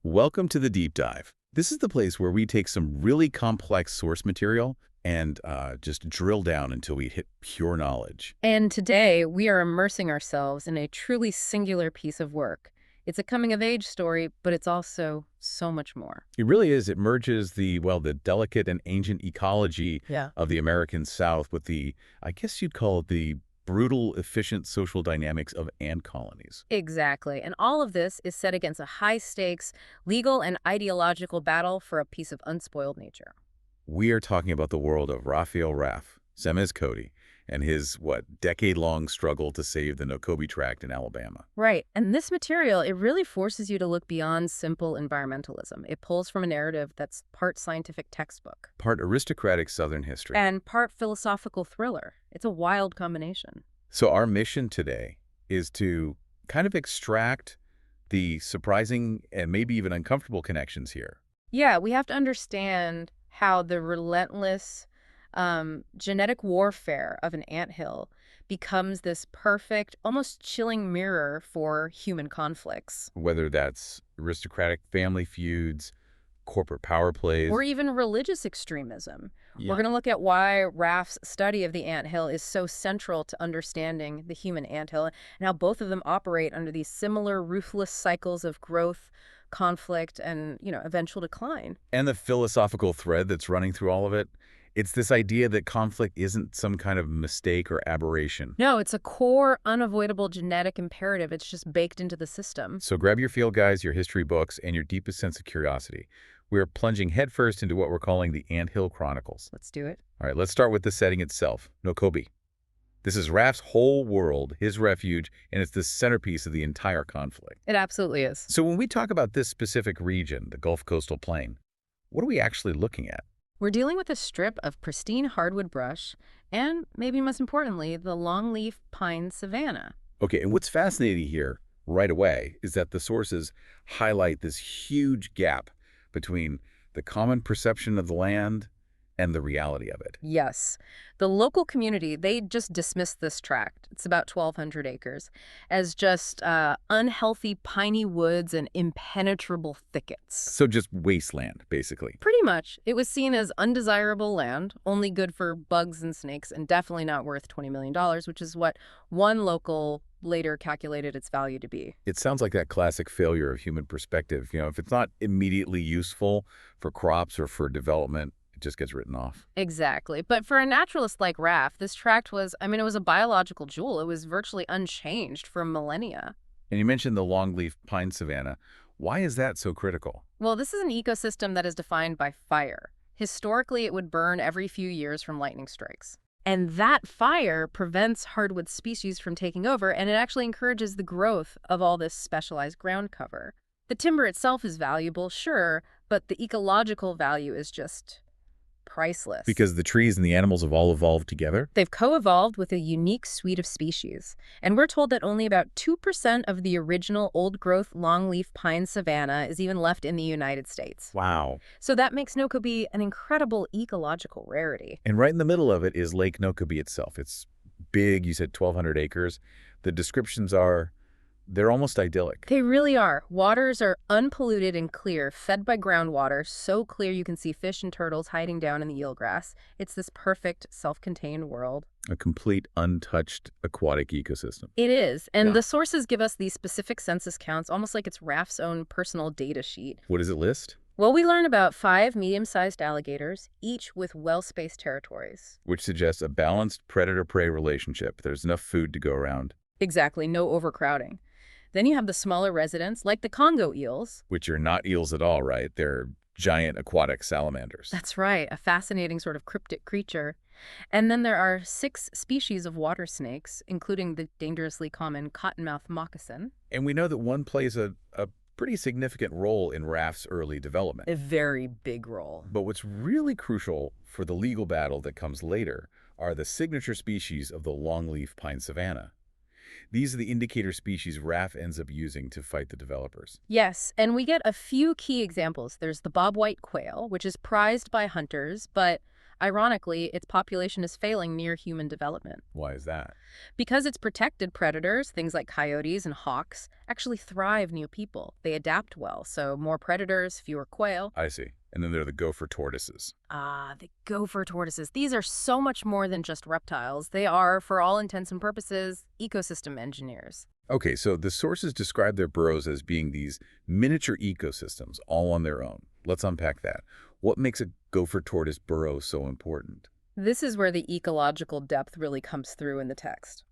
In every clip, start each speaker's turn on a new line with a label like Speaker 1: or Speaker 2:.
Speaker 1: Welcome to the Deep Dive. This is the place where we take some really complex source material and just drill down until we hit pure knowledge.
Speaker 2: And today, we are immersing ourselves in a truly singular piece of work. It's a coming-of-age story, but it's also so much more.
Speaker 1: It really is. It merges the delicate and ancient ecology
Speaker 2: Yeah.
Speaker 1: of the American South with I guess you'd call it the brutal, efficient social dynamics of ant colonies.
Speaker 2: Exactly. And all of this is set against a high-stakes legal and ideological battle for a piece of unspoiled nature.
Speaker 1: We are talking about the world of Raff Semmes and his, decade-long struggle to save the Nokobee tract in Alabama.
Speaker 2: Right. And this material, it really forces you to look beyond simple environmentalism. It pulls from a narrative that's part scientific textbook
Speaker 1: Part aristocratic Southern history.
Speaker 2: and part philosophical thriller. It's a wild combination.
Speaker 1: So our mission today is to kind of extract the surprising and maybe even uncomfortable connections here.
Speaker 2: Yeah, we have to understand how the relentless genetic warfare of an anthill becomes this perfect, almost chilling mirror for human conflicts,
Speaker 1: Whether that's aristocratic family feuds, corporate power plays.
Speaker 2: or even religious extremism.
Speaker 1: Yeah.
Speaker 2: We're going to look at why Raff's study of the anthill is so central to understanding the human anthill and how both of them operate under these similar ruthless cycles of growth, conflict, and, eventual decline.
Speaker 1: And the philosophical thread that's running through all of it, it's this idea that conflict isn't some kind of mistake or aberration.
Speaker 2: No, it's a core, unavoidable genetic imperative. It's just baked into the system.
Speaker 1: So grab your field guides, your history books, and your deepest sense of curiosity. We're plunging headfirst into what we're calling the Anthill Chronicles.
Speaker 2: Let's do it.
Speaker 1: All right, let's start with the setting itself, Nokobee. This is Raff's whole world, his refuge, and it's the centerpiece of the entire conflict.
Speaker 2: It absolutely is.
Speaker 1: So when we talk about this specific region, the Gulf Coastal Plain, what are we actually looking at?
Speaker 2: We're dealing with a strip of pristine hardwood brush and, maybe most importantly, the longleaf pine savanna.
Speaker 1: Okay, and what's fascinating here right away is that the sources highlight this huge gap between the common perception of the land and the reality of it.
Speaker 2: Yes. The local community, they just dismissed this tract, it's about 1,200 acres, as just unhealthy piney woods and impenetrable thickets.
Speaker 1: So just wasteland, basically.
Speaker 2: Pretty much. It was seen as undesirable land, only good for bugs and snakes, and definitely not worth $20 million, which is what one local later calculated its value to be.
Speaker 1: It sounds like that classic failure of human perspective. If it's not immediately useful for crops or for development, it just gets written off.
Speaker 2: Exactly. But for a naturalist like Raff, this tract was, it was a biological jewel. It was virtually unchanged for millennia.
Speaker 1: And you mentioned the longleaf pine savanna. Why is that so critical?
Speaker 2: Well, this is an ecosystem that is defined by fire. Historically, it would burn every few years from lightning strikes. And that fire prevents hardwood species from taking over, and it actually encourages the growth of all this specialized ground cover. The timber itself is valuable, sure, but the ecological value is just priceless.
Speaker 1: Because the trees and the animals have all evolved together?
Speaker 2: They've co-evolved with a unique suite of species, and we're told that only about 2% of the original old-growth longleaf pine savanna is even left in the United States.
Speaker 1: Wow.
Speaker 2: So that makes Nokobee an incredible ecological rarity.
Speaker 1: And right in the middle of it is Lake Nokobee itself. It's big, you said 1,200 acres. The descriptions they're almost idyllic.
Speaker 2: They really are. Waters are unpolluted and clear, fed by groundwater, so clear you can see fish and turtles hiding down in the eelgrass. It's this perfect, self-contained world.
Speaker 1: A complete, untouched aquatic ecosystem.
Speaker 2: It is, and
Speaker 1: Yeah.
Speaker 2: the sources give us these specific census counts, almost like it's Raff's own personal data sheet.
Speaker 1: What does it list?
Speaker 2: Well, we learn about 5 medium-sized alligators, each with well-spaced territories.
Speaker 1: Which suggests a balanced predator-prey relationship. There's enough food to go around.
Speaker 2: Exactly, no overcrowding. Then you have the smaller residents, like the Congo eels.
Speaker 1: Which are not eels at all, right? They're giant aquatic salamanders.
Speaker 2: That's right, a fascinating sort of cryptic creature. And then there are 6 species of water snakes, including the dangerously common cottonmouth moccasin.
Speaker 1: And we know that one plays a pretty significant role in Raff's early development.
Speaker 2: A very big role.
Speaker 1: But what's really crucial for the legal battle that comes later are the signature species of the longleaf pine savanna. These are the indicator species Raff ends up using to fight the developers.
Speaker 2: Yes, and we get a few key examples. There's the bobwhite quail, which is prized by hunters, but Ironically, its population is failing near human development.
Speaker 1: Why is that?
Speaker 2: Because its protected predators, things like coyotes and hawks, actually thrive near people. They adapt well, so more predators, fewer quail.
Speaker 1: I see. And then there are the gopher tortoises.
Speaker 2: Ah, the gopher tortoises. These are so much more than just reptiles. They are, for all intents and purposes, ecosystem engineers.
Speaker 1: Okay, so the sources describe their burrows as being these miniature ecosystems, all on their own. Let's unpack that. What makes a gopher tortoise burrow so important?
Speaker 2: This is where the ecological depth really comes through in the text.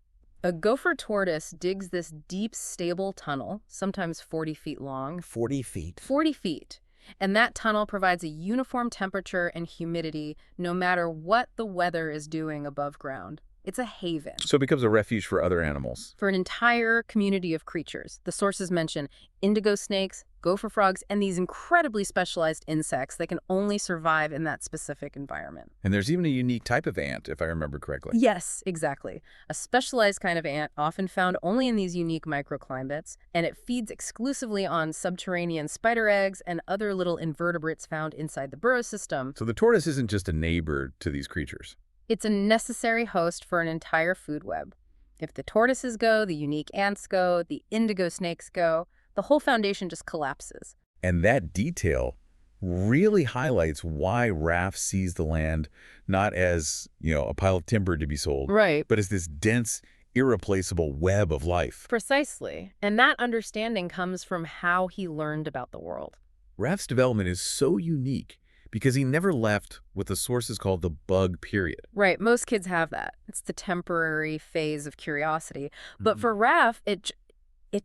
Speaker 2: A gopher tortoise digs this deep, stable tunnel, sometimes 40 feet long.
Speaker 1: 40 feet.
Speaker 2: 40 feet. And that tunnel provides a uniform temperature and humidity no matter what the weather is doing above ground. It's a haven.
Speaker 1: So it becomes a refuge for other animals.
Speaker 2: For an entire community of creatures. The sources mention indigo snakes, gopher frogs, and these incredibly specialized insects that can only survive in that specific environment.
Speaker 1: And there's even a unique type of ant, if I remember correctly.
Speaker 2: Yes, exactly. A specialized kind of ant often found only in these unique microclimates, and it feeds exclusively on subterranean spider eggs and other little invertebrates found inside the burrow system.
Speaker 1: So the tortoise isn't just a neighbor to these creatures.
Speaker 2: It's a necessary host for an entire food web. If the tortoises go, the unique ants go, the indigo snakes go, the whole foundation just collapses.
Speaker 1: And that detail really highlights why Raff sees the land not as, a pile of timber to be sold,
Speaker 2: Right.
Speaker 1: but as this dense, irreplaceable web of life.
Speaker 2: Precisely. And that understanding comes from how he learned about the world.
Speaker 1: Raff's development is so unique because he never left what the sources call the bug period.
Speaker 2: Right. Most kids have that. It's the temporary phase of curiosity. But for Raff, it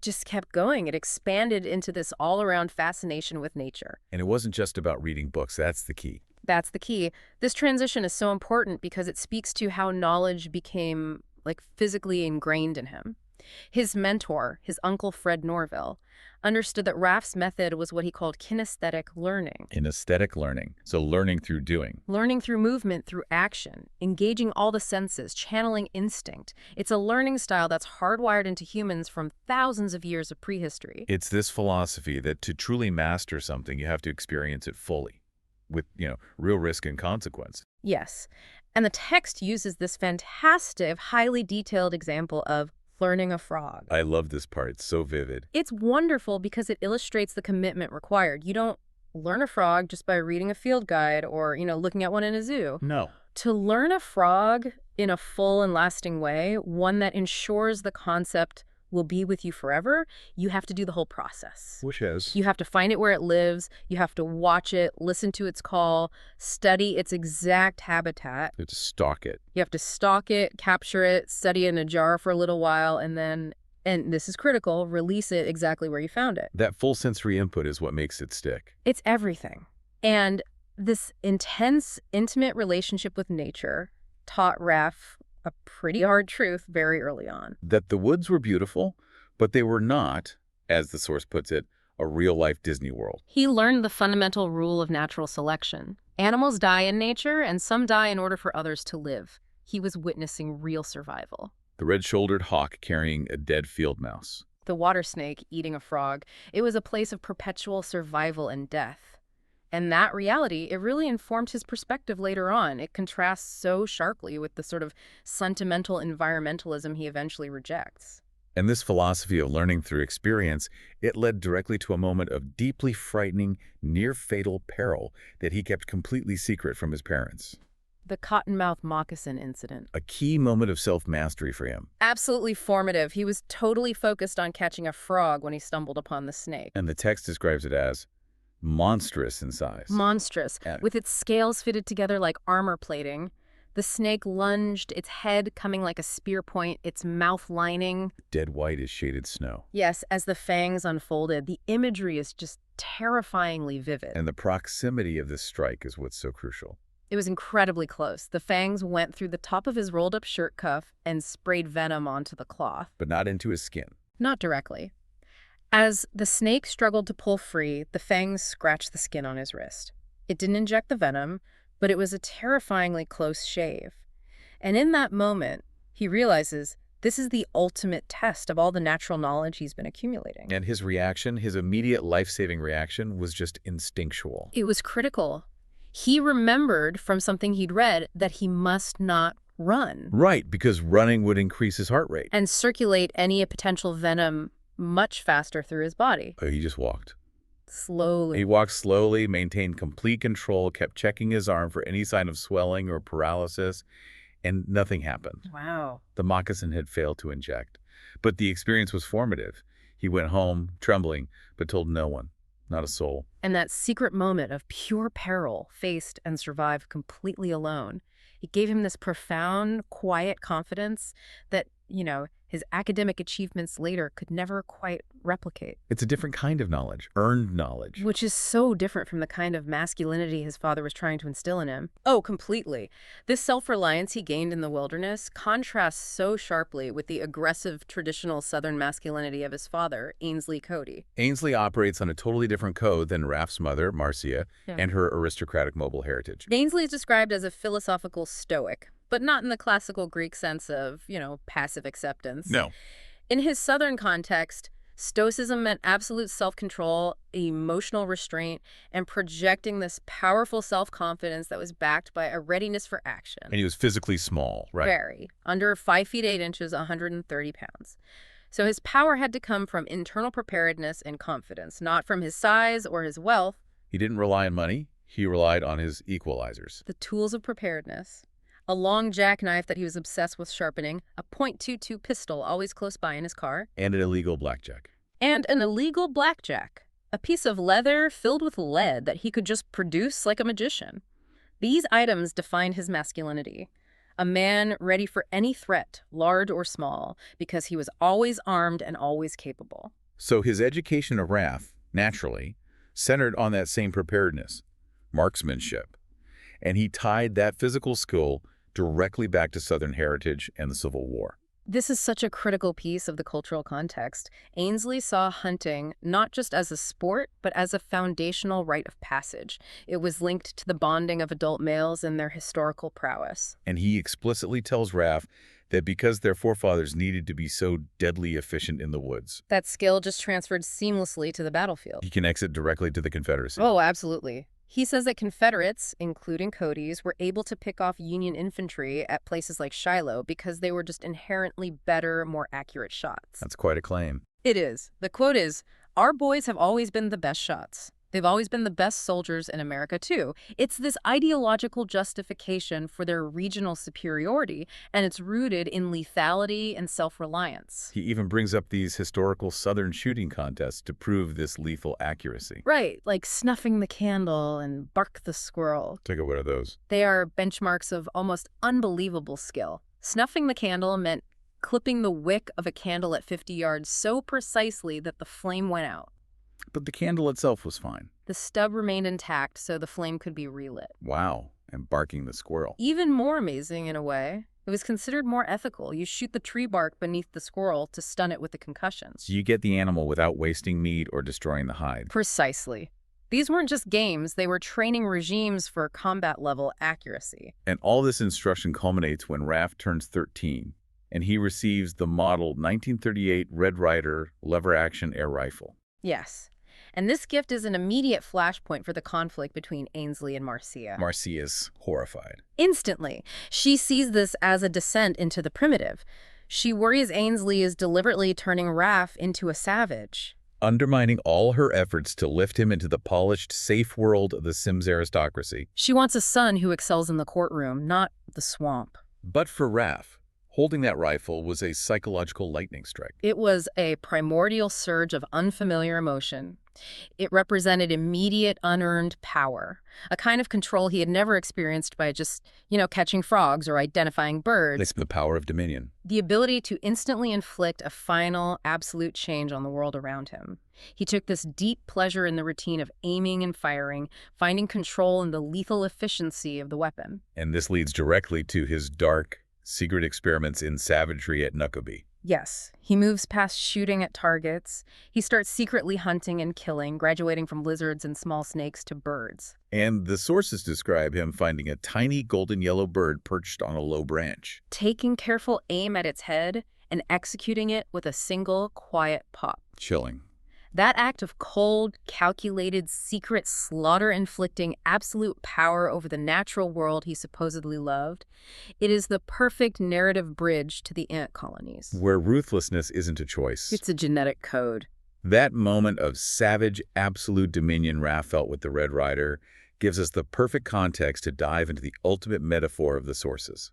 Speaker 2: just kept going. It expanded into this all-around fascination with nature.
Speaker 1: And it wasn't just about reading books. That's the key.
Speaker 2: That's the key. This transition is so important because it speaks to how knowledge became, physically ingrained in him. His mentor, his uncle Fred Norville, understood that Raff's method was what he called kinesthetic learning.
Speaker 1: Kinesthetic learning. So learning through doing.
Speaker 2: Learning through movement, through action, engaging all the senses, channeling instinct. It's a learning style that's hardwired into humans from thousands of years of prehistory.
Speaker 1: It's this philosophy that to truly master something, you have to experience it fully with, real risk and consequence.
Speaker 2: Yes. And the text uses this fantastic, highly detailed example of learning a frog.
Speaker 1: I love this part. It's so vivid.
Speaker 2: It's wonderful because it illustrates the commitment required. You don't learn a frog just by reading a field guide or, looking at one in a zoo.
Speaker 1: No.
Speaker 2: To learn a frog in a full and lasting way, one that ensures the concept will be with you forever, you have to do the whole process.
Speaker 1: Which is?
Speaker 2: You have to find it where it lives. You have to watch it, listen to its call, study its exact habitat.
Speaker 1: You have to stalk it.
Speaker 2: You have to stalk it, capture it, study it in a jar for a little while, and then, and this is critical, release it exactly where you found it.
Speaker 1: That full sensory input is what makes it stick.
Speaker 2: It's everything. And this intense, intimate relationship with nature taught Raff a pretty hard truth very early on.
Speaker 1: That the woods were beautiful, but they were not, as the source puts it, a real-life Disney World.
Speaker 2: He learned the fundamental rule of natural selection. Animals die in nature, and some die in order for others to live. He was witnessing real survival.
Speaker 1: The red-shouldered hawk carrying a dead field mouse.
Speaker 2: The water snake eating a frog. It was a place of perpetual survival and death. And that reality, it really informed his perspective later on. It contrasts so sharply with the sort of sentimental environmentalism he eventually rejects.
Speaker 1: And this philosophy of learning through experience, it led directly to a moment of deeply frightening, near-fatal peril that he kept completely secret from his parents.
Speaker 2: The cottonmouth moccasin incident.
Speaker 1: A key moment of self-mastery for him.
Speaker 2: Absolutely formative. He was totally focused on catching a frog when he stumbled upon the snake.
Speaker 1: And the text describes it as monstrous in size.
Speaker 2: Monstrous. With its scales fitted together like armor plating. The snake lunged, its head coming like a spear point, its mouth lining.
Speaker 1: Dead white as shaded snow.
Speaker 2: Yes, as the fangs unfolded, the imagery is just terrifyingly vivid.
Speaker 1: And the proximity of this strike is what's so crucial.
Speaker 2: It was incredibly close. The fangs went through the top of his rolled-up shirt cuff and sprayed venom onto the cloth.
Speaker 1: But not into his skin.
Speaker 2: Not directly. As the snake struggled to pull free, the fangs scratched the skin on his wrist. It didn't inject the venom, but it was a terrifyingly close shave. And in that moment, he realizes this is the ultimate test of all the natural knowledge he's been accumulating.
Speaker 1: And his reaction, his immediate life-saving reaction, was just instinctual.
Speaker 2: It was critical. He remembered from something he'd read that he must not run
Speaker 1: Right, because running would increase his heart rate.
Speaker 2: and circulate any potential venom much faster through his body.
Speaker 1: Oh, he just walked.
Speaker 2: Slowly.
Speaker 1: He walked slowly, maintained complete control, kept checking his arm for any sign of swelling or paralysis, and nothing happened.
Speaker 2: Wow.
Speaker 1: The moccasin had failed to inject. But the experience was formative. He went home, trembling, but told no one, not a soul.
Speaker 2: And that secret moment of pure peril, faced and survived completely alone, it gave him this profound, quiet confidence that, his academic achievements later could never quite replicate.
Speaker 1: It's a different kind of knowledge, earned knowledge.
Speaker 2: Which is so different from the kind of masculinity his father was trying to instill in him. Oh, completely. This self-reliance he gained in the wilderness contrasts so sharply with the aggressive traditional Southern masculinity of his father, Ainsley Cody.
Speaker 1: Ainsley operates on a totally different code than Raff's mother, Marcia,
Speaker 2: Yeah.
Speaker 1: and her aristocratic mobile heritage.
Speaker 2: Ainsley is described as a philosophical stoic, but not in the classical Greek sense of, passive acceptance.
Speaker 1: No.
Speaker 2: In his Southern context, Stoicism meant absolute self-control, emotional restraint, and projecting this powerful self-confidence that was backed by a readiness for action.
Speaker 1: And he was physically small, right?
Speaker 2: Very. Under 5 feet 8 inches, 130 pounds. So his power had to come from internal preparedness and confidence, not from his size or his wealth.
Speaker 1: He didn't rely on money. He relied on his equalizers.
Speaker 2: The tools of preparedness. A long jackknife that he was obsessed with sharpening, a .22 pistol always close by in his car,
Speaker 1: And an illegal blackjack.
Speaker 2: and an illegal blackjack, a piece of leather filled with lead that he could just produce like a magician. These items defined his masculinity. A man ready for any threat, large or small, because he was always armed and always capable.
Speaker 1: So his education of Raff, naturally, centered on that same preparedness, marksmanship. And he tied that physical skill directly back to Southern heritage and the Civil War.
Speaker 2: This is such a critical piece of the cultural context. Ainsley saw hunting not just as a sport, but as a foundational rite of passage. It was linked to the bonding of adult males and their historical prowess.
Speaker 1: And he explicitly tells Raff that because their forefathers needed to be so deadly efficient in the woods,
Speaker 2: That skill just transferred seamlessly to the battlefield.
Speaker 1: he connects it directly to the Confederacy.
Speaker 2: Oh, absolutely. He says that Confederates, including Cody's, were able to pick off Union infantry at places like Shiloh because they were just inherently better, more accurate shots.
Speaker 1: That's quite a claim.
Speaker 2: It is. The quote is, "Our boys have always been the best shots. They've always been the best soldiers in America, too." It's this ideological justification for their regional superiority, and it's rooted in lethality and self-reliance.
Speaker 1: He even brings up these historical Southern shooting contests to prove this lethal accuracy.
Speaker 2: Right, like snuffing the candle and bark the squirrel.
Speaker 1: Take a what are those?
Speaker 2: They are benchmarks of almost unbelievable skill. Snuffing the candle meant clipping the wick of a candle at 50 yards so precisely that the flame went out.
Speaker 1: But the candle itself was fine.
Speaker 2: The stub remained intact so the flame could be relit.
Speaker 1: Wow. And barking the squirrel.
Speaker 2: Even more amazing in a way, it was considered more ethical. You shoot the tree bark beneath the squirrel to stun it with the concussions.
Speaker 1: So you get the animal without wasting meat or destroying the hide.
Speaker 2: Precisely. These weren't just games, they were training regimes for combat-level accuracy.
Speaker 1: And all this instruction culminates when Raff turns 13, and he receives the model 1938 Red Ryder lever-action air rifle.
Speaker 2: Yes. And this gift is an immediate flashpoint for the conflict between Ainsley and Marcia.
Speaker 1: Marcia's horrified.
Speaker 2: Instantly, she sees this as a descent into the primitive. She worries Ainsley is deliberately turning Raff into a savage.
Speaker 1: Undermining all her efforts to lift him into the polished, safe world of the Semmes aristocracy.
Speaker 2: She wants a son who excels in the courtroom, not the swamp.
Speaker 1: But for Raff, holding that rifle was a psychological lightning strike.
Speaker 2: It was a primordial surge of unfamiliar emotion. It represented immediate, unearned power, a kind of control he had never experienced by just, catching frogs or identifying birds.
Speaker 1: It's the power of dominion.
Speaker 2: The ability to instantly inflict a final, absolute change on the world around him. He took this deep pleasure in the routine of aiming and firing, finding control in the lethal efficiency of the weapon.
Speaker 1: And this leads directly to his dark, secret experiments in savagery at Nokobee.
Speaker 2: Yes, he moves past shooting at targets. He starts secretly hunting and killing, graduating from lizards and small snakes to birds.
Speaker 1: And the sources describe him finding a tiny golden yellow bird perched on a low branch.
Speaker 2: Taking careful aim at its head and executing it with a single quiet pop.
Speaker 1: Chilling.
Speaker 2: That act of cold, calculated, secret, slaughter-inflicting absolute power over the natural world he supposedly loved, it is the perfect narrative bridge to the ant colonies.
Speaker 1: Where ruthlessness isn't a choice.
Speaker 2: It's a genetic code.
Speaker 1: That moment of savage, absolute dominion Raff felt with the Red Rider gives us the perfect context to dive into the ultimate metaphor of the sources,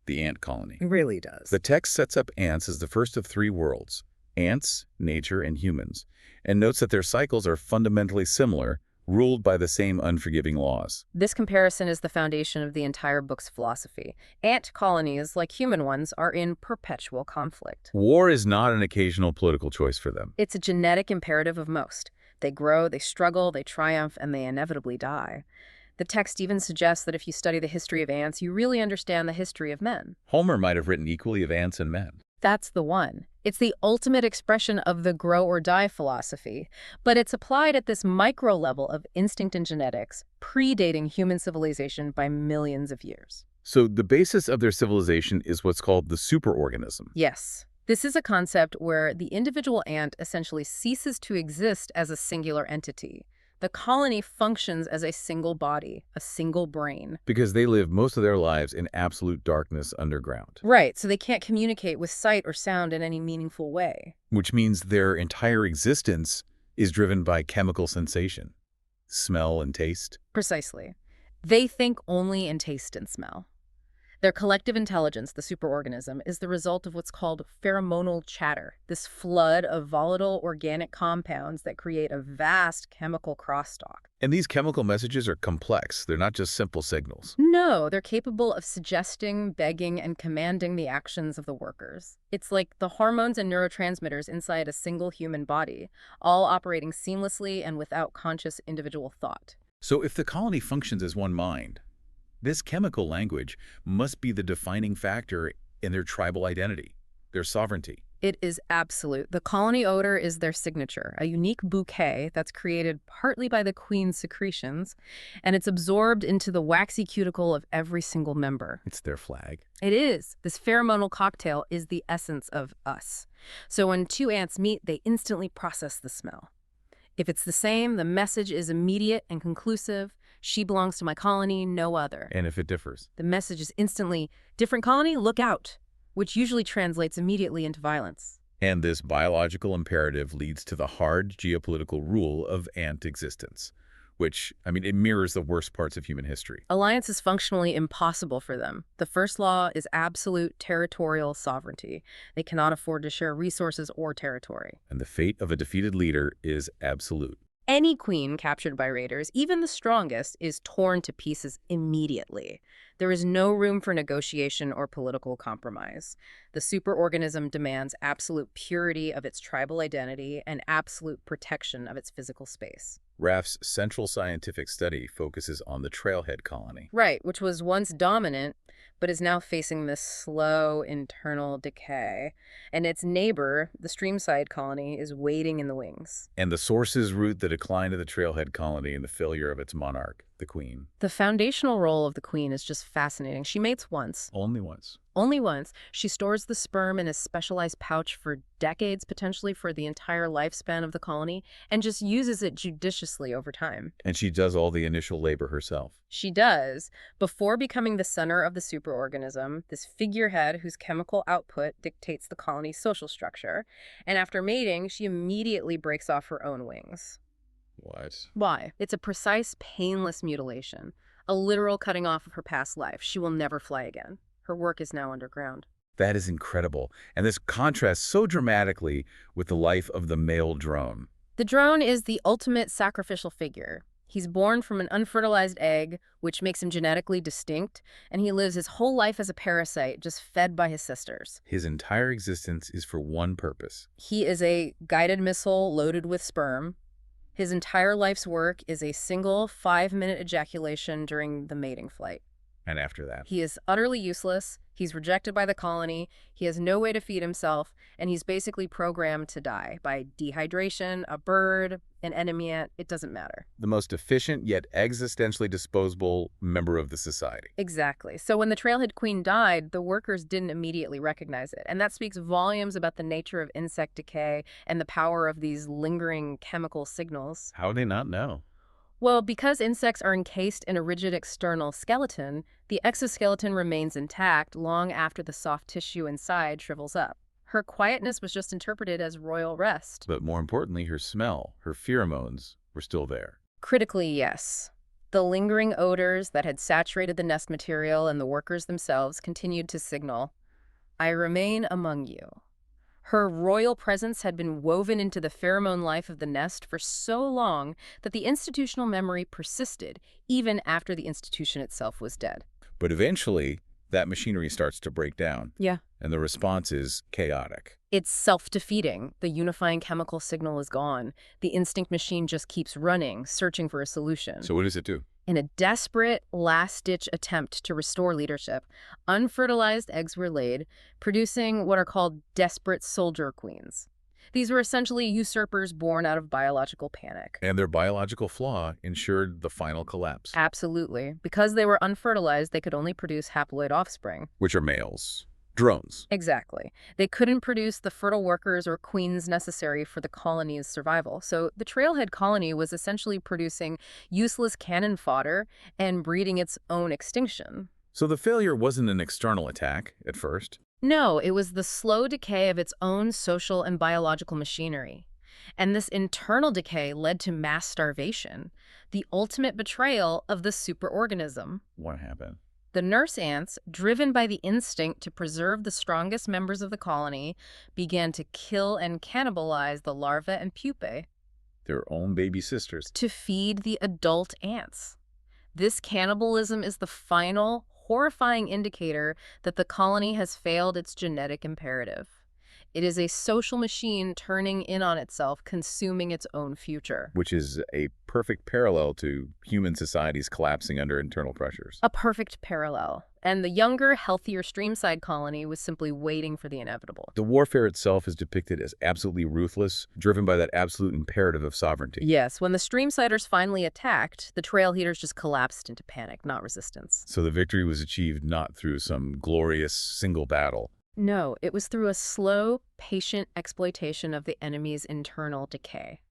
Speaker 1: the ant colony.
Speaker 2: It really does.
Speaker 1: The text sets up ants as the first of three worlds, ants, nature, and humans, and notes that their cycles are fundamentally similar, ruled by the same unforgiving laws.
Speaker 2: This comparison is the foundation of the entire book's philosophy. Ant colonies, like human ones, are in perpetual conflict.
Speaker 1: War is not an occasional political choice for them.
Speaker 2: It's a genetic imperative of most. They grow, they struggle, they triumph, and they inevitably die. The text even suggests that if you study the history of ants, you really understand the history of men.
Speaker 1: Homer might have written equally of ants and men.
Speaker 2: That's the one. It's the ultimate expression of the grow or die philosophy, but it's applied at this micro level of instinct and genetics, predating human civilization by millions of years.
Speaker 1: So the basis of their civilization is what's called the superorganism.
Speaker 2: Yes. This is a concept where the individual ant essentially ceases to exist as a singular entity. The colony functions as a single body, a single brain.
Speaker 1: Because they live most of their lives in absolute darkness underground.
Speaker 2: Right, so they can't communicate with sight or sound in any meaningful way.
Speaker 1: Which means their entire existence is driven by chemical sensation, smell and taste.
Speaker 2: Precisely. They think only in taste and smell. Their collective intelligence, the superorganism, is the result of what's called pheromonal chatter, this flood of volatile organic compounds that create a vast chemical crosstalk.
Speaker 1: And these chemical messages are complex. They're not just simple signals.
Speaker 2: No, they're capable of suggesting, begging, and commanding the actions of the workers. It's like the hormones and neurotransmitters inside a single human body, all operating seamlessly and without conscious individual thought.
Speaker 1: So if the colony functions as one mind, this chemical language must be the defining factor in their tribal identity, their sovereignty.
Speaker 2: It is absolute. The colony odor is their signature, a unique bouquet that's created partly by the queen's secretions, and it's absorbed into the waxy cuticle of every single member.
Speaker 1: It's their flag.
Speaker 2: It is. This pheromonal cocktail is the essence of us. So when two ants meet, they instantly process the smell. If it's the same, the message is immediate and conclusive. She belongs to my colony, no other.
Speaker 1: And if it differs?
Speaker 2: The message is instantly, different colony, look out, which usually translates immediately into violence.
Speaker 1: And this biological imperative leads to the hard geopolitical rule of ant existence, which, it mirrors the worst parts of human history.
Speaker 2: Alliance is functionally impossible for them. The first law is absolute territorial sovereignty. They cannot afford to share resources or territory.
Speaker 1: And the fate of a defeated leader is absolute.
Speaker 2: Any queen captured by raiders, even the strongest, is torn to pieces immediately. There is no room for negotiation or political compromise. The superorganism demands absolute purity of its tribal identity and absolute protection of its physical space.
Speaker 1: Raff's central scientific study focuses on the trailhead colony.
Speaker 2: Right, which was once dominant, but is now facing this slow internal decay. And its neighbor, the streamside colony, is waiting in the wings.
Speaker 1: And the sources root the decline of the trailhead colony and the failure of its monarch, the queen.
Speaker 2: The foundational role of the queen is just fascinating. She mates once.
Speaker 1: Only once.
Speaker 2: Only once. She stores the sperm in a specialized pouch for decades, potentially for the entire lifespan of the colony, and just uses it judiciously over time.
Speaker 1: And she does all the initial labor herself.
Speaker 2: She does. Before becoming the center of the superorganism, this figurehead whose chemical output dictates the colony's social structure, and after mating, she immediately breaks off her own wings.
Speaker 1: What?
Speaker 2: Why? It's a precise, painless mutilation, a literal cutting off of her past life. She will never fly again. Her work is now underground.
Speaker 1: That is incredible. And this contrasts so dramatically with the life of the male drone.
Speaker 2: The drone is the ultimate sacrificial figure. He's born from an unfertilized egg, which makes him genetically distinct, and he lives his whole life as a parasite, just fed by his sisters.
Speaker 1: His entire existence is for one purpose.
Speaker 2: He is a guided missile loaded with sperm. His entire life's work is a single 5-minute ejaculation during the mating flight.
Speaker 1: And after that?
Speaker 2: He is utterly useless, he's rejected by the colony, he has no way to feed himself, and he's basically programmed to die by dehydration, a bird, an enemy ant, it doesn't matter.
Speaker 1: The most efficient yet existentially disposable member of the society.
Speaker 2: Exactly. So when the trailhead queen died, the workers didn't immediately recognize it. And that speaks volumes about the nature of insect decay and the power of these lingering chemical signals.
Speaker 1: How would they not know?
Speaker 2: Well, because insects are encased in a rigid external skeleton, the exoskeleton remains intact long after the soft tissue inside shrivels up. Her quietness was just interpreted as royal rest.
Speaker 1: But more importantly, her smell, her pheromones, were still there.
Speaker 2: Critically, yes. The lingering odors that had saturated the nest material and the workers themselves continued to signal, "I remain among you." Her royal presence had been woven into the pheromone life of the nest for so long that the institutional memory persisted, even after the institution itself was dead.
Speaker 1: But eventually, that machinery starts to break down.
Speaker 2: Yeah.
Speaker 1: And the response is chaotic.
Speaker 2: It's self-defeating. The unifying chemical signal is gone. The instinct machine just keeps running, searching for a solution.
Speaker 1: So what does it do?
Speaker 2: In a desperate, last-ditch attempt to restore leadership, unfertilized eggs were laid, producing what are called desperate soldier queens. These were essentially usurpers born out of biological panic.
Speaker 1: And their biological flaw ensured the final collapse.
Speaker 2: Absolutely. Because they were unfertilized, they could only produce haploid offspring.
Speaker 1: Which are males. Drones.
Speaker 2: Exactly. They couldn't produce the fertile workers or queens necessary for the colony's survival. So the trailhead colony was essentially producing useless cannon fodder and breeding its own extinction.
Speaker 1: So the failure wasn't an external attack at first.
Speaker 2: No, it was the slow decay of its own social and biological machinery. And this internal decay led to mass starvation, the ultimate betrayal of the superorganism.
Speaker 1: What happened?
Speaker 2: The nurse ants, driven by the instinct to preserve the strongest members of the colony, began to kill and cannibalize the larvae and pupae
Speaker 1: Their own baby sisters.
Speaker 2: to feed the adult ants. This cannibalism is the final, horrifying indicator that the colony has failed its genetic imperative. It is a social machine turning in on itself, consuming its own future.
Speaker 1: Which is a perfect parallel to human societies collapsing under internal pressures.
Speaker 2: A perfect parallel. And the younger, healthier streamside colony was simply waiting for the inevitable.
Speaker 1: The warfare itself is depicted as absolutely ruthless, driven by that absolute imperative of sovereignty.
Speaker 2: Yes, when the streamsiders finally attacked, the trail heaters just collapsed into panic, not resistance.
Speaker 1: So the victory was achieved not through some glorious single battle.
Speaker 2: No, it was through a slow, patient exploitation of the enemy's internal decay.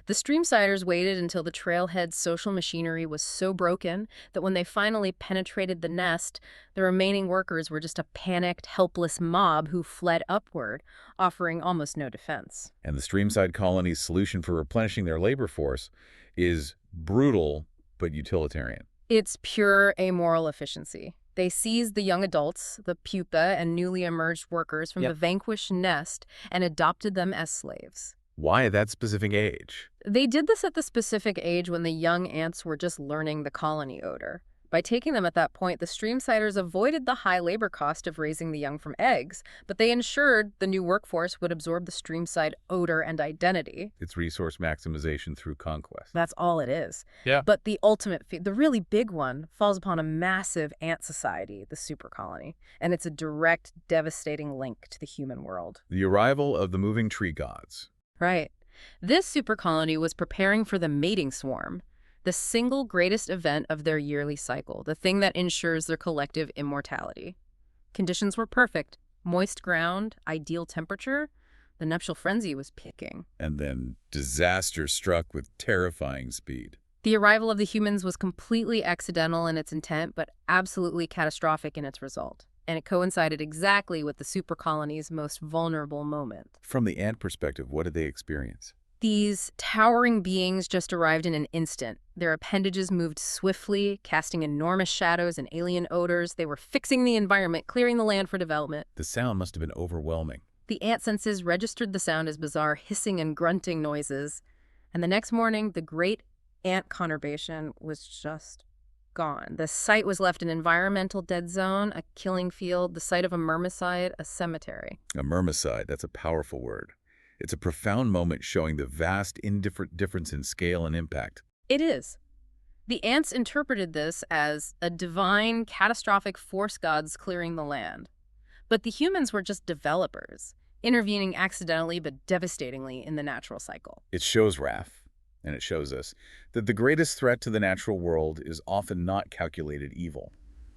Speaker 2: The streamsiders waited until the trailhead's social machinery was so broken that when they finally penetrated the nest, the remaining workers were just a panicked, helpless mob who fled upward, offering almost no defense.
Speaker 1: And the streamside colony's solution for replenishing their labor force is brutal but utilitarian.
Speaker 2: It's pure amoral efficiency. They seized the young adults, the pupa and newly emerged workers from the vanquished nest, and adopted them as slaves.
Speaker 1: Why at that specific age?
Speaker 2: They did this at the specific age when the young ants were just learning the colony odor. By taking them at that point, the streamsiders avoided the high labor cost of raising the young from eggs, but they ensured the new workforce would absorb the streamside odor and identity.
Speaker 1: It's resource maximization through conquest.
Speaker 2: That's all it is.
Speaker 1: Yeah.
Speaker 2: But the ultimate, the really big one, falls upon a massive ant society, the super colony, and it's a direct, devastating link to the human world.
Speaker 1: The arrival of the moving tree gods.
Speaker 2: Right. This super colony was preparing for the mating swarm, the single greatest event of their yearly cycle, the thing that ensures their collective immortality. Conditions were perfect. Moist ground, ideal temperature. The nuptial frenzy was peaking.
Speaker 1: And then disaster struck with terrifying speed.
Speaker 2: The arrival of the humans was completely accidental in its intent, but absolutely catastrophic in its result. And it coincided exactly with the super colony's most vulnerable moment.
Speaker 1: From the ant perspective, what did they experience?
Speaker 2: These towering beings just arrived in an instant. Their appendages moved swiftly, casting enormous shadows and alien odors. They were fixing the environment, clearing the land for development.
Speaker 1: The sound must have been overwhelming.
Speaker 2: The ant senses registered the sound as bizarre hissing and grunting noises. And the next morning, the great ant conurbation was just gone. The site was left an environmental dead zone, a killing field, the site of a mermicide, a cemetery.
Speaker 1: A mermicide, that's a powerful word. It's a profound moment showing the vast difference in scale and impact.
Speaker 2: It is. The ants interpreted this as a divine, catastrophic force gods clearing the land. But the humans were just developers, intervening accidentally but devastatingly in the natural cycle.
Speaker 1: It shows Raff, and it shows us, that the greatest threat to the natural world is often not calculated evil.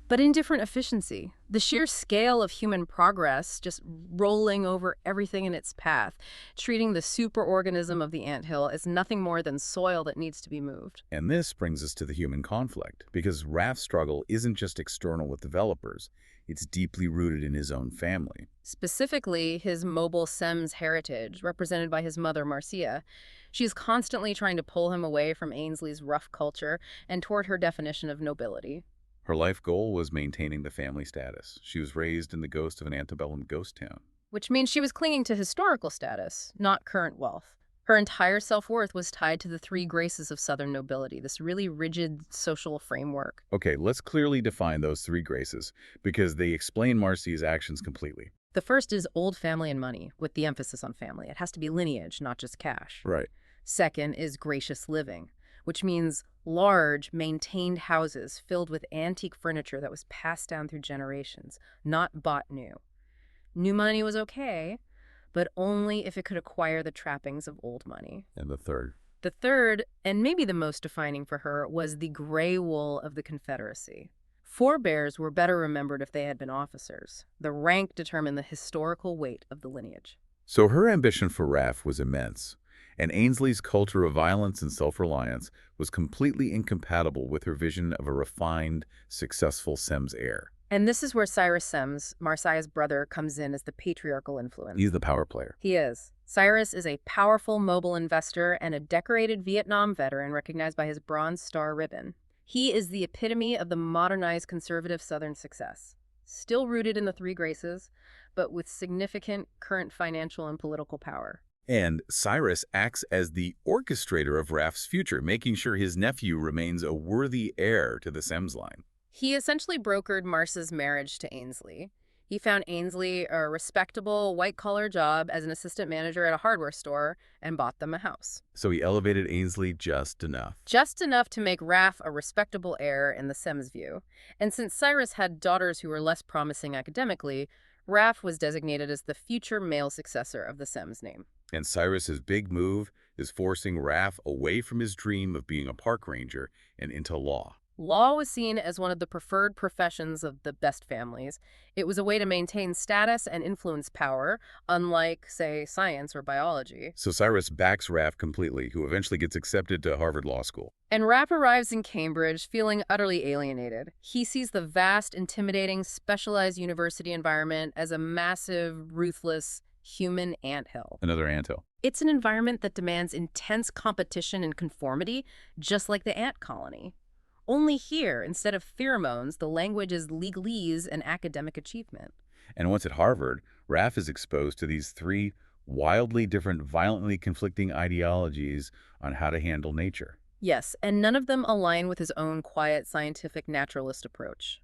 Speaker 2: But in different efficiency, the sheer scale of human progress just rolling over everything in its path, treating the superorganism of the anthill as nothing more than soil that needs to be moved.
Speaker 1: And this brings us to the human conflict, because Raff's struggle isn't just external with developers, it's deeply rooted in his own family.
Speaker 2: Specifically, his mobile Semmes heritage, represented by his mother, Marcia. She's constantly trying to pull him away from Ainsley's rough culture and toward her definition of nobility.
Speaker 1: Her life goal was maintaining the family status. She was raised in the ghost of an antebellum ghost town.
Speaker 2: Which means she was clinging to historical status, not current wealth. Her entire self-worth was tied to the three graces of Southern nobility, this really rigid social framework.
Speaker 1: Okay, let's clearly define those three graces, because they explain Marcy's actions completely.
Speaker 2: The first is old family and money, with the emphasis on family. It has to be lineage, not just cash.
Speaker 1: Right.
Speaker 2: Second is gracious living, which means large, maintained houses filled with antique furniture that was passed down through generations, not bought new. New money was okay, but only if it could acquire the trappings of old money.
Speaker 1: And the third?
Speaker 2: The third, and maybe the most defining for her, was the gray wool of the Confederacy. Forebears were better remembered if they had been officers. The rank determined the historical weight of the lineage.
Speaker 1: So her ambition for Raff was immense, and Ainsley's culture of violence and self-reliance was completely incompatible with her vision of a refined, successful Semmes heir.
Speaker 2: And this is where Cyrus Semmes, Marcia's brother, comes in as the patriarchal influence.
Speaker 1: He's the power player.
Speaker 2: He is. Cyrus is a powerful mobile investor and a decorated Vietnam veteran recognized by his Bronze Star ribbon. He is the epitome of the modernized conservative Southern success, still rooted in the three graces, but with significant current financial and political power.
Speaker 1: And Cyrus acts as the orchestrator of Raff's future, making sure his nephew remains a worthy heir to the Semmes line.
Speaker 2: He essentially brokered Marcia's marriage to Ainsley. He found Ainsley a respectable, white-collar job as an assistant manager at a hardware store and bought them a house.
Speaker 1: So he elevated Ainsley just enough.
Speaker 2: Just enough to make Raff a respectable heir in the Semmes view. And since Cyrus had daughters who were less promising academically, Raff was designated as the future male successor of the Semmes name.
Speaker 1: And Cyrus's big move is forcing Raff away from his dream of being a park ranger and into law.
Speaker 2: Law was seen as one of the preferred professions of the best families. It was a way to maintain status and influence power, unlike, say, science or biology.
Speaker 1: So Cyrus backs Raff completely, who eventually gets accepted to Harvard Law School.
Speaker 2: And Raff arrives in Cambridge feeling utterly alienated. He sees the vast, intimidating, specialized university environment as a massive, ruthless, human anthill.
Speaker 1: Another anthill.
Speaker 2: It's an environment that demands intense competition and conformity, just like the ant colony. Only here, instead of pheromones, the language is legalese and academic achievement.
Speaker 1: And once at Harvard, Raff is exposed to these three wildly different, violently conflicting ideologies on how to handle nature.
Speaker 2: Yes, and none of them align with his own quiet, scientific, naturalist approach.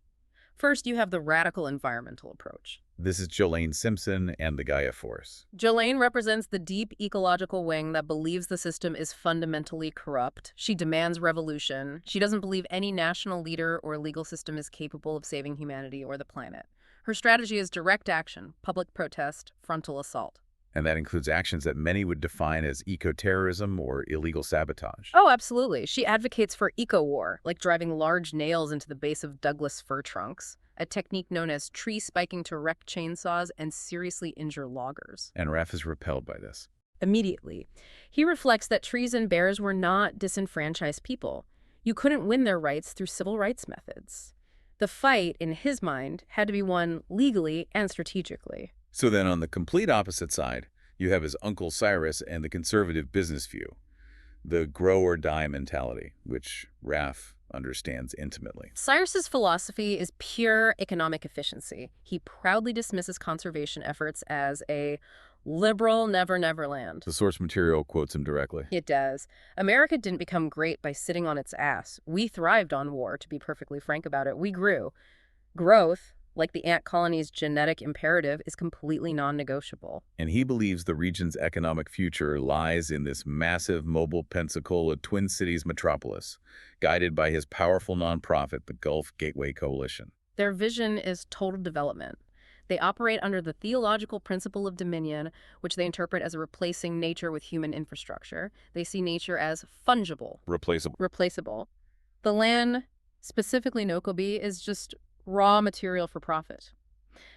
Speaker 2: First, you have the radical environmental approach.
Speaker 1: This is Jolene Simpson and the Gaia Force.
Speaker 2: Jolene represents the deep ecological wing that believes the system is fundamentally corrupt. She demands revolution. She doesn't believe any national leader or legal system is capable of saving humanity or the planet. Her strategy is direct action, public protest, frontal assault.
Speaker 1: And that includes actions that many would define as eco-terrorism or illegal sabotage.
Speaker 2: Oh, absolutely. She advocates for eco-war, like driving large nails into the base of Douglas fir trunks, a technique known as tree spiking to wreck chainsaws and seriously injure loggers.
Speaker 1: And Raff is repelled by this.
Speaker 2: Immediately. He reflects that trees and bears were not disenfranchised people. You couldn't win their rights through civil rights methods. The fight, in his mind, had to be won legally and strategically.
Speaker 1: So then on the complete opposite side, you have his uncle Cyrus and the conservative business view, the grow or die mentality, which Raff understands intimately.
Speaker 2: Cyrus's philosophy is pure economic efficiency. He proudly dismisses conservation efforts as a liberal never land.
Speaker 1: The source material quotes him directly.
Speaker 2: It does. America didn't become great by sitting on its ass. We thrived on war, to be perfectly frank about it. We grew. Growth, like the ant colony's genetic imperative, is completely non-negotiable.
Speaker 1: And he believes the region's economic future lies in this massive mobile Pensacola Twin Cities metropolis, guided by his powerful nonprofit, the Gulf Gateway Coalition.
Speaker 2: Their vision is total development. They operate under the theological principle of dominion, which they interpret as replacing nature with human infrastructure. They see nature as fungible, replaceable. The land, specifically Nokobee, is just raw material for profit.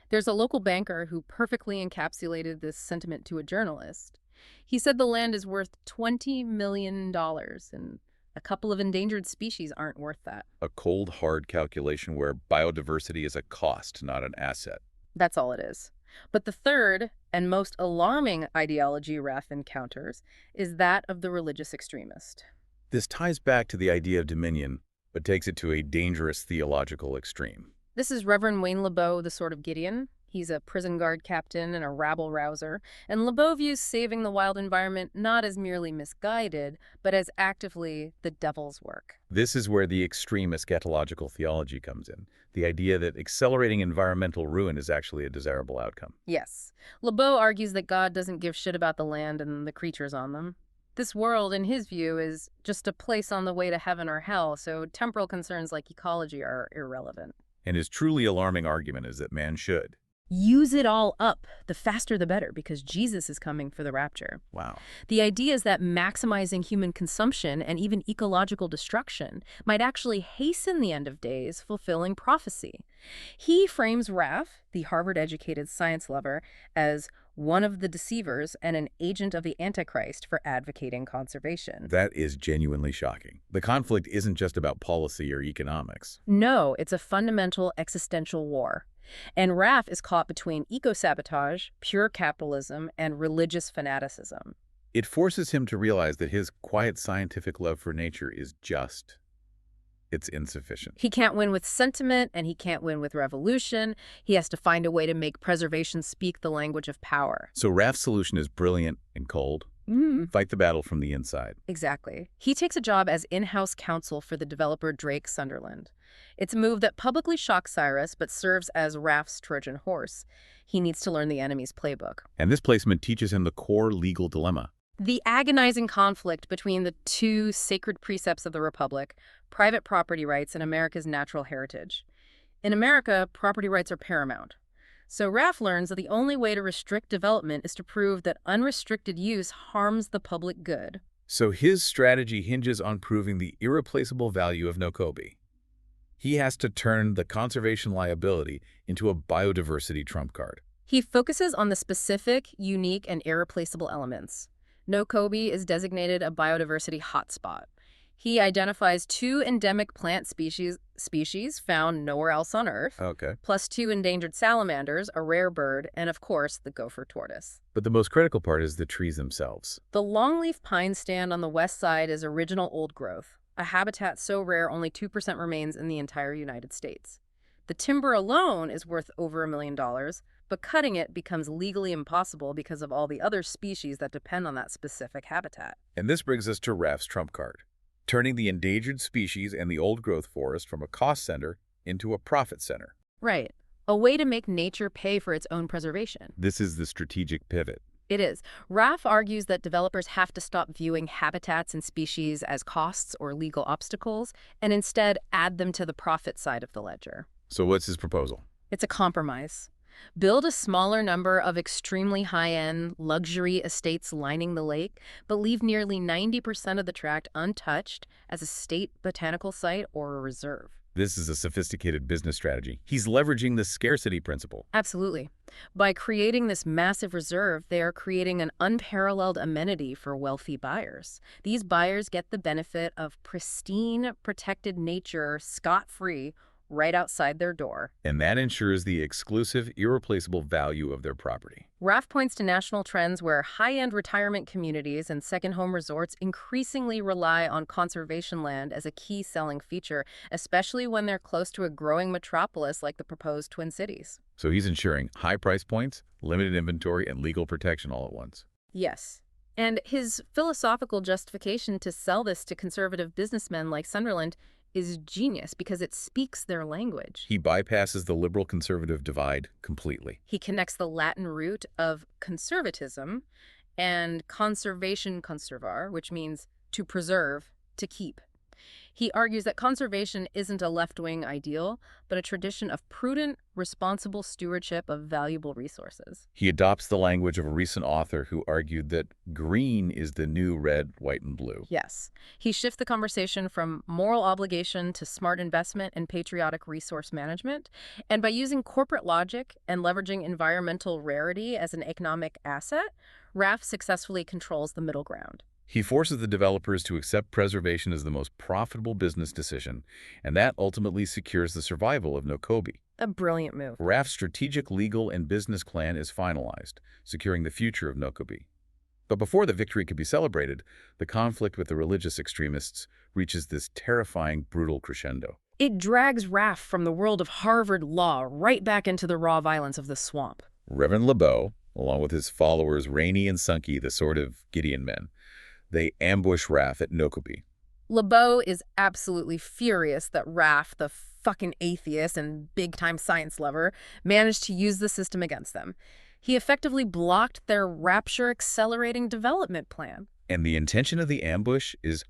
Speaker 2: There's a local banker who perfectly encapsulated this sentiment to a journalist. He said the land is worth $20 million, and a couple of endangered species aren't worth that.
Speaker 1: A cold, hard calculation where biodiversity is a cost, not an asset.
Speaker 2: That's all it is. But the third and most alarming ideology Raff encounters is that of the religious extremist.
Speaker 1: This ties back to the idea of dominion, but takes it to a dangerous theological extreme.
Speaker 2: This is Reverend Wayne LeBeau, the Sword of Gideon. He's a prison guard captain and a rabble-rouser, and LeBeau views saving the wild environment not as merely misguided, but as actively the devil's work.
Speaker 1: This is where the extreme eschatological theology comes in, the idea that accelerating environmental ruin is actually a desirable outcome.
Speaker 2: Yes. LeBeau argues that God doesn't give shit about the land and the creatures on them. This world, in his view, is just a place on the way to heaven or hell, so temporal concerns like ecology are irrelevant.
Speaker 1: And his truly alarming argument is that man should
Speaker 2: use it all up. The faster the better, because Jesus is coming for the rapture.
Speaker 1: Wow.
Speaker 2: The idea is that maximizing human consumption and even ecological destruction might actually hasten the end of days, fulfilling prophecy. He frames Raff, the Harvard-educated science lover, as one of the deceivers and an agent of the Antichrist for advocating conservation.
Speaker 1: That is genuinely shocking. The conflict isn't just about policy or economics.
Speaker 2: No, it's a fundamental existential war. And Raff is caught between eco-sabotage, pure capitalism, and religious fanaticism.
Speaker 1: It forces him to realize that his quiet scientific love for nature is it's insufficient.
Speaker 2: He can't win with sentiment, and he can't win with revolution. He has to find a way to make preservation speak the language of power.
Speaker 1: So Raff's solution is brilliant and cold. Fight the battle from the inside.
Speaker 2: Exactly. He takes a job as in-house counsel for the developer Drake Sunderland. It's a move that publicly shocks Cyrus, but serves as Raff's Trojan horse. He needs to learn the enemy's playbook.
Speaker 1: And this placement teaches him the core legal dilemma.
Speaker 2: The agonizing conflict between the two sacred precepts of the Republic, private property rights and America's natural heritage. In America, property rights are paramount. So Raff learns that the only way to restrict development is to prove that unrestricted use harms the public good.
Speaker 1: So his strategy hinges on proving the irreplaceable value of Nokobee. He has to turn the conservation liability into a biodiversity trump card.
Speaker 2: He focuses on the specific, unique, and irreplaceable elements. Nokobee is designated a biodiversity hotspot. He identifies 2 endemic plant species found nowhere else on Earth, plus 2 endangered salamanders, a rare bird, and of course, the gopher tortoise.
Speaker 1: But the most critical part is the trees themselves.
Speaker 2: The longleaf pine stand on the west side is original old growth, a habitat so rare only 2% remains in the entire United States. The timber alone is worth over $1 million, but cutting it becomes legally impossible because of all the other species that depend on that specific habitat.
Speaker 1: And this brings us to Raff's trump card, turning the endangered species and the old-growth forest from a cost center into a profit center.
Speaker 2: Right. A way to make nature pay for its own preservation.
Speaker 1: This is the strategic pivot.
Speaker 2: It is. Raff argues that developers have to stop viewing habitats and species as costs or legal obstacles, and instead add them to the profit side of the ledger.
Speaker 1: So what's his proposal?
Speaker 2: It's a compromise. Build a smaller number of extremely high-end luxury estates lining the lake, but leave nearly 90% of the tract untouched as a state botanical site or a reserve.
Speaker 1: This is a sophisticated business strategy. He's leveraging the scarcity principle.
Speaker 2: Absolutely. By creating this massive reserve, they are creating an unparalleled amenity for wealthy buyers. These buyers get the benefit of pristine, protected nature scot-free right outside their door.
Speaker 1: And that ensures the exclusive, irreplaceable value of their property.
Speaker 2: Raff points to national trends where high-end retirement communities and second home resorts increasingly rely on conservation land as a key selling feature, especially when they're close to a growing metropolis like the proposed Twin Cities.
Speaker 1: So he's ensuring high price points, limited inventory, and legal protection all at once.
Speaker 2: Yes. And his philosophical justification to sell this to conservative businessmen like Sunderland is genius because it speaks their language.
Speaker 1: He bypasses the liberal-conservative divide completely.
Speaker 2: He connects the Latin root of conservatism and conservation conservar, which means to preserve, to keep. He argues that conservation isn't a left-wing ideal, but a tradition of prudent, responsible stewardship of valuable resources.
Speaker 1: He adopts the language of a recent author who argued that green is the new red, white, and blue.
Speaker 2: Yes. He shifts the conversation from moral obligation to smart investment and patriotic resource management. And by using corporate logic and leveraging environmental rarity as an economic asset, Raff successfully controls the middle ground.
Speaker 1: He forces the developers to accept preservation as the most profitable business decision, and that ultimately secures the survival of Nokobee.
Speaker 2: A brilliant move.
Speaker 1: Raff's strategic legal and business plan is finalized, securing the future of Nokobee. But before the victory could be celebrated, the conflict with the religious extremists reaches this terrifying, brutal crescendo.
Speaker 2: It drags Raff from the world of Harvard law right back into the raw violence of the swamp.
Speaker 1: Reverend LeBeau, along with his followers Rainey and Sunky, the sort of Gideon men, they ambush Raff at Nokobee.
Speaker 2: LeBeau is absolutely furious that Raff, the fucking atheist and big-time science lover, managed to use the system against them. He effectively blocked their rapture-accelerating development plan.
Speaker 1: And the intention of the ambush is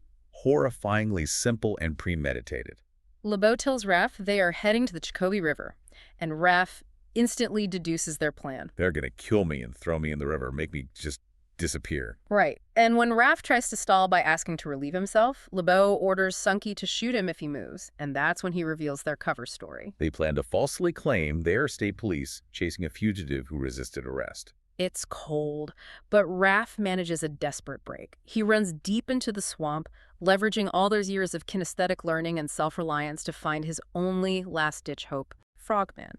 Speaker 1: horrifyingly simple and premeditated.
Speaker 2: LeBeau tells Raff they are heading to the Nokobee River, and Raff instantly deduces their plan.
Speaker 1: They're going to kill me and throw me in the river, make me just disappear.
Speaker 2: Right. And when Raff tries to stall by asking to relieve himself, LeBeau orders Sunky to shoot him if he moves, and that's when he reveals their cover story.
Speaker 1: They plan to falsely claim they are state police chasing a fugitive who resisted arrest.
Speaker 2: It's cold, but Raff manages a desperate break. He runs deep into the swamp, leveraging all those years of kinesthetic learning and self-reliance to find his only last-ditch hope, Frogman.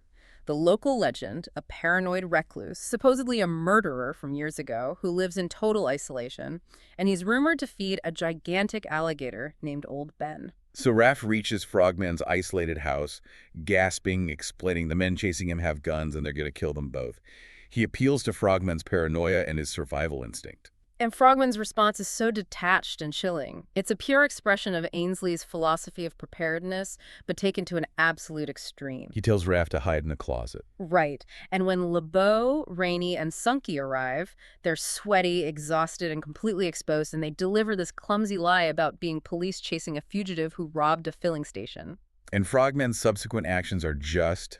Speaker 2: The local legend, a paranoid recluse, supposedly a murderer from years ago, who lives in total isolation, and he's rumored to feed a gigantic alligator named Old Ben.
Speaker 1: So Raff reaches Frogman's isolated house, gasping, explaining the men chasing him have guns and they're going to kill them both. He appeals to Frogman's paranoia and his survival instinct.
Speaker 2: And Frogman's response is so detached and chilling. It's a pure expression of Ainsley's philosophy of preparedness, but taken to an absolute extreme.
Speaker 1: He tells Raff to hide in a closet.
Speaker 2: Right. And when LeBeau, Rainey, and Sunky arrive, they're sweaty, exhausted, and completely exposed, and they deliver this clumsy lie about being police chasing a fugitive who robbed a filling station.
Speaker 1: And Frogman's subsequent actions are just,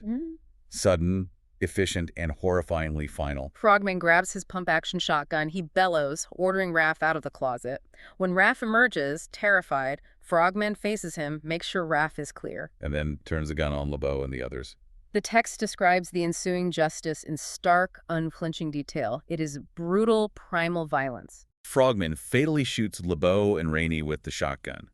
Speaker 1: sudden, efficient, and horrifyingly final.
Speaker 2: Frogman grabs his pump-action shotgun. He bellows, ordering Raff out of the closet. When Raff emerges, terrified, Frogman faces him, makes sure Raff is clear.
Speaker 1: And then turns the gun on LeBeau and the others.
Speaker 2: The text describes the ensuing justice in stark, unflinching detail. It is brutal, primal violence.
Speaker 1: Frogman fatally shoots LeBeau and Rainey with the shotgun.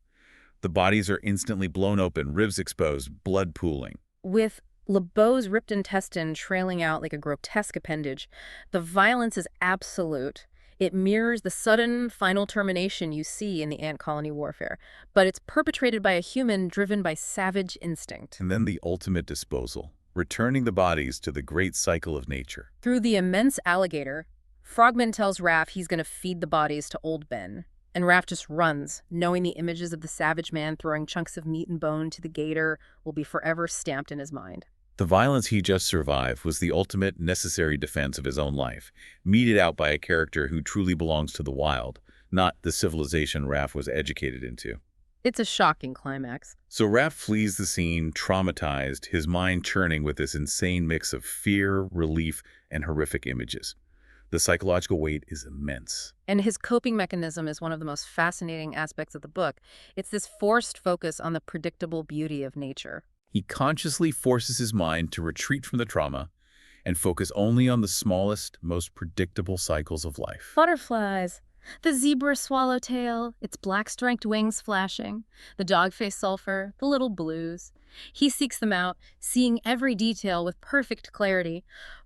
Speaker 1: The bodies are instantly blown open, ribs exposed, blood pooling.
Speaker 2: With LeBeau's ripped intestine trailing out like a grotesque appendage, the violence is absolute. It mirrors the sudden, final termination you see in the ant colony warfare, but it's perpetrated by a human driven by savage instinct.
Speaker 1: And then the ultimate disposal, returning the bodies to the great cycle of nature.
Speaker 2: Through the immense alligator, Frogman tells Raff he's going to feed the bodies to Old Ben. And Raff just runs, knowing the images of the savage man throwing chunks of meat and bone to the gator will be forever stamped in his mind.
Speaker 1: The violence he just survived was the ultimate necessary defense of his own life, meted out by a character who truly belongs to the wild, not the civilization Raff was educated into.
Speaker 2: It's a shocking climax.
Speaker 1: So Raff flees the scene, traumatized, his mind churning with this insane mix of fear, relief, and horrific images. The psychological weight is immense.
Speaker 2: And his coping mechanism is one of the most fascinating aspects of the book. It's this forced focus on the predictable beauty of nature.
Speaker 1: He consciously forces his mind to retreat from the trauma and focus only on the smallest, most predictable cycles of life.
Speaker 2: Butterflies. The zebra swallowtail, its black-striped wings flashing, the dog-faced sulfur, the little blues. He seeks them out, seeing every detail with perfect clarity,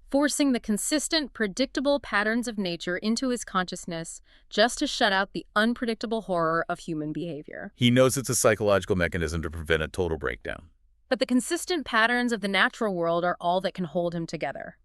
Speaker 2: forcing the consistent, predictable patterns of nature into his consciousness just to shut out the unpredictable horror of human behavior.
Speaker 1: He knows it's a psychological mechanism to prevent a total breakdown.
Speaker 2: But the consistent patterns of the natural world are all that can hold him together.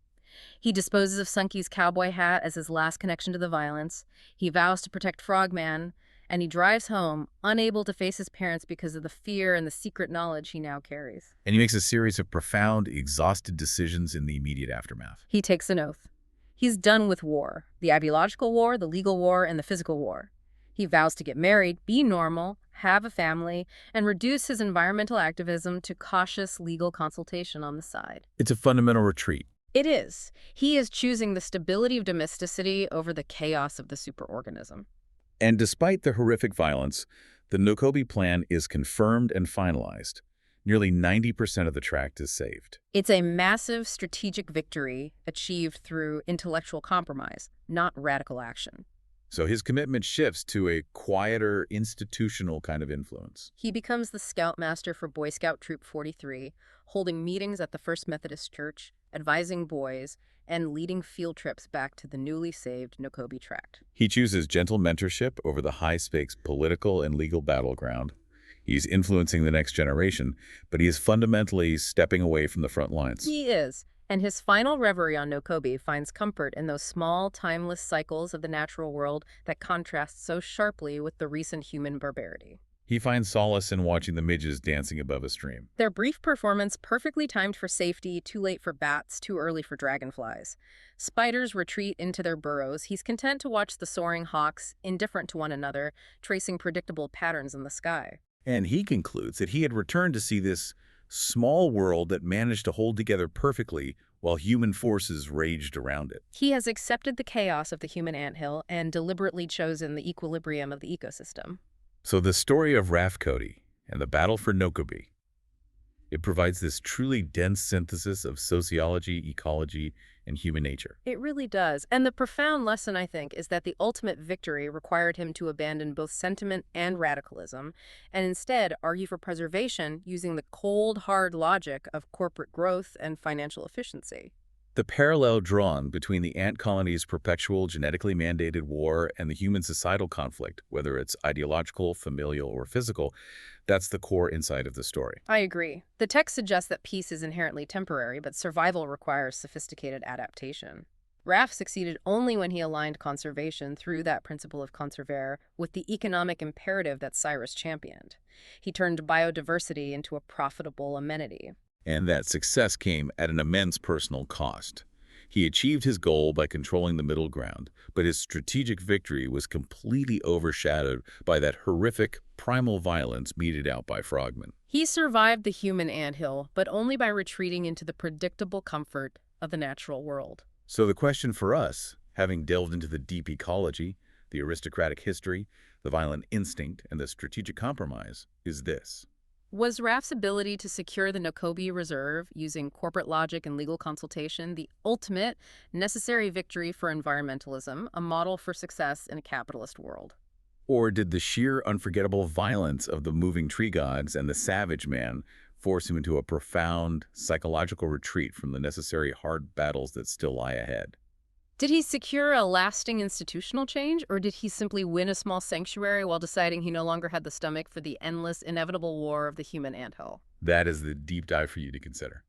Speaker 2: He disposes of Sunky's cowboy hat as his last connection to the violence. He vows to protect Frogman, And he drives home, unable to face his parents because of the fear and the secret knowledge he now carries.
Speaker 1: And he makes a series of profound, exhausted decisions in the immediate aftermath.
Speaker 2: He takes an oath. He's done with war, the ideological war, the legal war, and the physical war. He vows to get married, be normal, have a family, and reduce his environmental activism to cautious legal consultation on the side.
Speaker 1: It's a fundamental retreat.
Speaker 2: It is. He is choosing the stability of domesticity over the chaos of the superorganism.
Speaker 1: And despite the horrific violence, the Nokobee plan is confirmed and finalized. Nearly 90% of the tract is saved.
Speaker 2: It's a massive strategic victory achieved through intellectual compromise, not radical action.
Speaker 1: So his commitment shifts to a quieter, institutional kind of influence.
Speaker 2: He becomes the scoutmaster for Boy Scout Troop 43, holding meetings at the First Methodist Church, advising boys, and leading field trips back to the newly saved Nokobee tract.
Speaker 1: He chooses gentle mentorship over the high-stakes political and legal battleground. He's influencing the next generation, but he is fundamentally stepping away from the front lines.
Speaker 2: He is. And his final reverie on Nokobee finds comfort in those small, timeless cycles of the natural world that contrast so sharply with the recent human barbarity.
Speaker 1: He finds solace in watching the midges dancing above a stream.
Speaker 2: Their brief performance perfectly timed for safety, too late for bats, too early for dragonflies. Spiders retreat into their burrows. He's content to watch the soaring hawks, indifferent to one another, tracing predictable patterns in the sky.
Speaker 1: And he concludes that he had returned to see this small world that managed to hold together perfectly while human forces raged around it.
Speaker 2: He has accepted the chaos of the human anthill and deliberately chosen the equilibrium of the ecosystem.
Speaker 1: So the story of Raff and the battle for Nokobee, it provides this truly dense synthesis of sociology, ecology, and human nature.
Speaker 2: It really does. And the profound lesson, I think, is that the ultimate victory required him to abandon both sentiment and radicalism, and instead argue for preservation using the cold, hard logic of corporate growth and financial efficiency.
Speaker 1: The parallel drawn between the ant colony's perpetual genetically mandated war and the human societal conflict, whether it's ideological, familial, or physical, that's the core insight of the story.
Speaker 2: I agree. The text suggests that peace is inherently temporary, but survival requires sophisticated adaptation. Raff succeeded only when he aligned conservation through that principle of conservare with the economic imperative that Cyrus championed. He turned biodiversity into a profitable amenity.
Speaker 1: And that success came at an immense personal cost. He achieved his goal by controlling the middle ground, but his strategic victory was completely overshadowed by that horrific, primal violence meted out by frogmen.
Speaker 2: He survived the human anthill, but only by retreating into the predictable comfort of the natural world.
Speaker 1: So the question for us, having delved into the deep ecology, the aristocratic history, the violent instinct, and the strategic compromise, is this.
Speaker 2: Was Raff's ability to secure the Nokobee Reserve using corporate logic and legal consultation the ultimate, necessary victory for environmentalism, a model for success in a capitalist world?
Speaker 1: Or did the sheer unforgettable violence of the moving tree gods and the savage man force him into a profound psychological retreat from the necessary hard battles that still lie ahead?
Speaker 2: Did he secure a lasting institutional change, or did he simply win a small sanctuary while deciding he no longer had the stomach for the endless, inevitable war of the human anthill?
Speaker 1: That is the deep dive for you to consider.